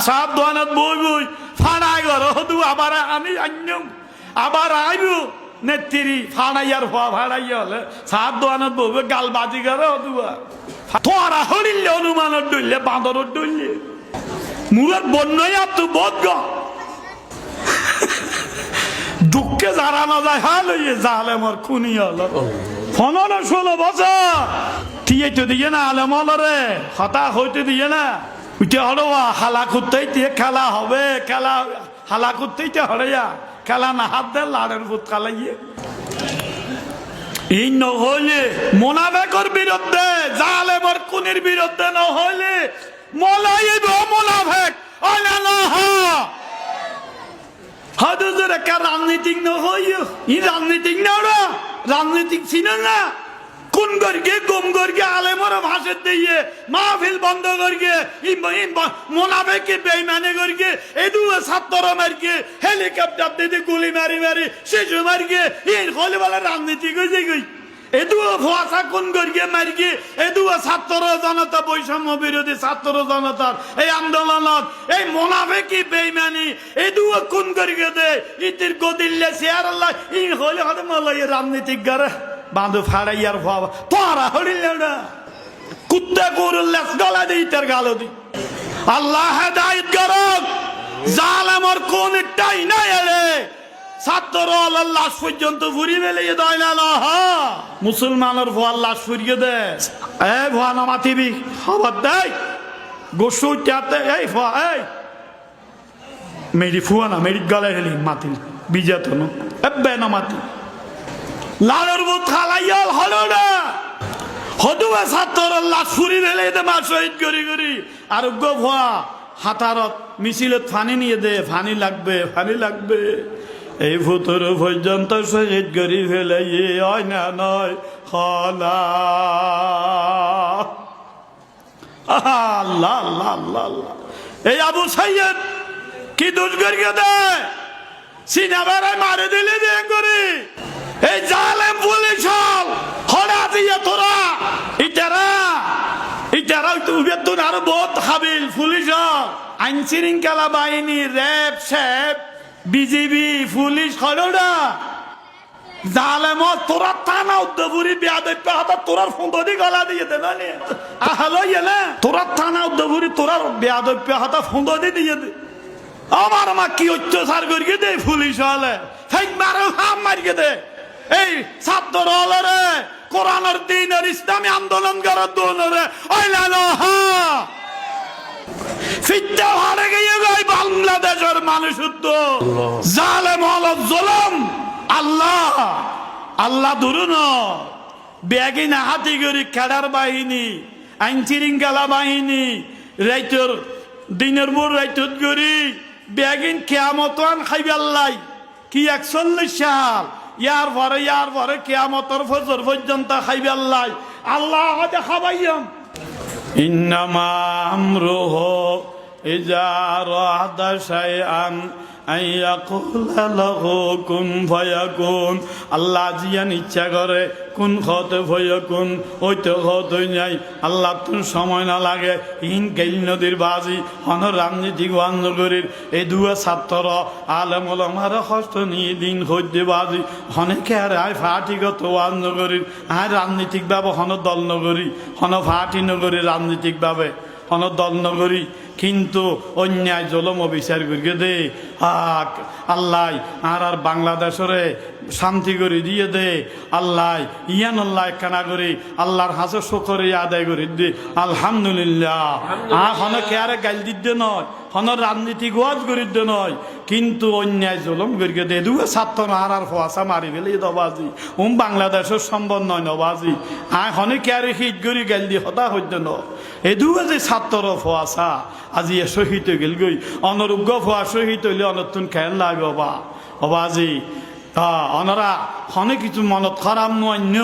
সাত দোয়ানত বই বই ফাড়াই ঘর হদু আবার আমি আন্যম আবার আইবু নেত্রি ফাড়াইয়ার হওয়া ফাড়াইয়া হলে সাত দোয়ানত বই গাল বাজি ঘরে হদুয়া তোরা হরিলে অনুমানত ডইলে বাঁদরত ডইলে মূলত বন্যই আর তু বোধ গ দুঃখে যারা না যায় হাল হইয়ে জালে মোর খুনি হলো 15-16 বছর দিয়ে তো দিয়ে না আলেম হলরে হতা হইতে দিয়ে না উঠে হড়োয়া হালা করতেই খেলা হবে খেলা হালা করতেই হড়েয়া খেলা না হাত দেয় লাড়ের ভূত খালাইয়ে এই নহলে মোনাফেকর বিরুদ্ধে জালেমর খুনির বিরুদ্ধে নহলে মলাইব মোনাফেক ওলা নহ হাদুজের কা রাজনীতিক নহইও ই রাজনীতিক না ওরা রাজনীতিক ছিল না কোন গর্গে গম গর্গে আলেমর ভাষা দিয়ে মাহফিল বন্ধ গর্গে মোনাফেকে বেঈমানে গর্গে এদু ছাত্র মারকে হেলিকপ্টার দিয়ে গুলি মারি মারি শিশু মারকে এই হলে বলে রাজনীতি কইছে কই এদু ভাষা কোন গর্গে মারকে এদু ছাত্র জনতা বৈষম্য বিরোধী ছাত্র জনতার এই আন্দোলনত এই মোনাফেকি বেঈমানি এদু কোন গর্গে দে ইতির গদিল্লে শেয়ার আল্লাহ এই হলে হতে মলাই রাজনীতিক গারে বাঁধু ফাড়াইয়ার ভাব তোরা হরিল না কুত্তা গরুর লেস গলা দিই তার গালো দি আল্লাহ হেদায়েত করক জালেমর কোন টাই না এলে ছাত্র আল্লাহ পর্যন্ত ফুরি মেলে দয় না মুসলমানের ভোয়ার লাশ ফুরিয়ে দে এ ভোয়া না মাতিবি খবর দেয় গোসু চাতে এই ভোয়া এই মেরি ফুয়া না মেরি গলে হেলি মাতি বিজাত এব্বে না মাতি লালের বুত খালাইয়াল হলো না হদুয়া ছাত্র লাশ ফুরি মেলে দে মা শহীদ করি করি আর গো ভোয়া হাতারত মিছিলত ফানি নিয়ে দে ফানি লাগবে এই ভূতর পর্যন্ত শহীদ করি ফেলে হয় না নয় হলা আল্লাহ আল্লাহ আল্লাহ আল্লাহ এই আবু সাইয়দ কি দোষ করিয়ে দেয় সিনাবারে মারে দিলে দে করি এই জালেম পুলিশ হড়া দিয়ে তোরা ইটারা তুই আরো বহুত হাবিল পুলিশ আইন শৃঙ্খলা বাহিনী র্যাব স্যাব বিজিবি পুলিশ হড়া জালেম তোরা থানা উদ্দপুরি বেয়াদব্য হাতা তোরার ফোঁদি গলা দিয়ে দে না আহলো ইয়ে না তোরা থানা উদ্দপুরি তোরার বেয়াদব্য হাতা ফোঁদি দিয়ে দে আমার মা কি অত্যাচার করিয়ে দে পুলিশ হলে মারো হাম মারিয়ে দে এই ছাত্র হলরে কোরআনের দিনের ইসলামী আন্দোলন করার দোলরে ওইলানো হা ফিত্তা হারে গিয়ে গই বাংলাদেশের মানুষ তো জালেম হল জুলুম আল্লাহ ধরুন ব্যাগি না হাতি করি খেলার বাহিনী আইন শৃঙ্খলা বাহিনী রাইতর দিনের পর রাইতর করি ব্যাগিন কেয়ামতান খাইবে আল্লাহ কি 41 সাল ইয়ার পরে কেয়ামতর ফজর পর্যন্ত খাইবে আল্লাহ হাতে খাবাইয়াম ইন্নামা আমরুহু ইজা রাদা শাইআন আইয়াকুলা লাহু কুন ফায়াকুন আল্লাহ জিয়ান ইচ্ছা করে কোন খতে ফায়াকুন ওইতো খত হই নাই আল্লাহ তুন সময় না লাগে ইন গেল নদীর বাজি হন রাজনীতি আন্দোলনের এই দুয়া ছাত্র আলেম ওলামার কষ্ট নিয়ে দিন হইতে বাজি হনেকে আর আয় ফাটিগত আন্দোলনের আর রাজনীতিক ভাবে হন দল নগরী হন ফাটি নগরী রাজনীতিক ভাবে হন দল নগরী কিন্তু অন্যায় জলম বিচার করিয়ে দে আল্লাহ আর বাংলাদেশরে শান্তি করে দিয়ে দে আল্লাহ ইয়ান আল্লাহ কানা করি আল্লাহর হাসে শকরে আদায় করে দে আলহামদুলিল্লাহ হন কেয়ারে গাইল দিতে নয় হন রাজনীতি গোয়াজ করে দে নয় কিন্তু অন্যায় জলম করিয়ে দে দু ছাত্র আর ফোয়াশা মারি ফেলে নবাজি বাংলাদেশের সম্ভব নয় নবাজি হনে কেয়ারে শীত করি গাইল দি হতা হইতে ন এদু যে ছাত্র ফোয়াশা আজি শহীদ গেল গই অনরোগ্য ফোয়া শহীদ হইলে অনতুন খেয়াল লাগবে অবাজি অনরা হনে কিছু মনত খারাপ অন্য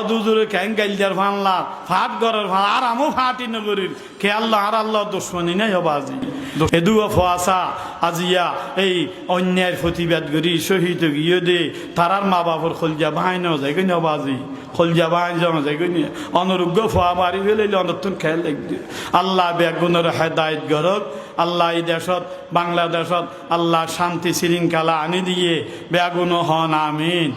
দুজোরে ক্যাং গাইলদার ভানলা ফাট গড়ের ভান আর আমও ফাটি নগরীর খেয়াল আর আল্লাহ দুশ্মনী নাই হবাজি এদু ফোয়াশা আজিয়া এই অন্যায়ের প্রতিবাদ করি শহীদ গিয়ে দে তারার মা বাপর খলজা ভাই নেওয়া যায় কিনা বাজি খলজা ভাই যাওয়া যায় কিনা অনরোগ্য ফোয়া মারি ফেলে অনর্থন খেয়াল লাগবে আল্লাহ বেগুনের হেদায়ত গরক আল্লাহ এই দেশত বাংলাদেশত আল্লাহ শান্তি শৃঙ্খলা আনি দিয়ে বেগুন হন আমিন।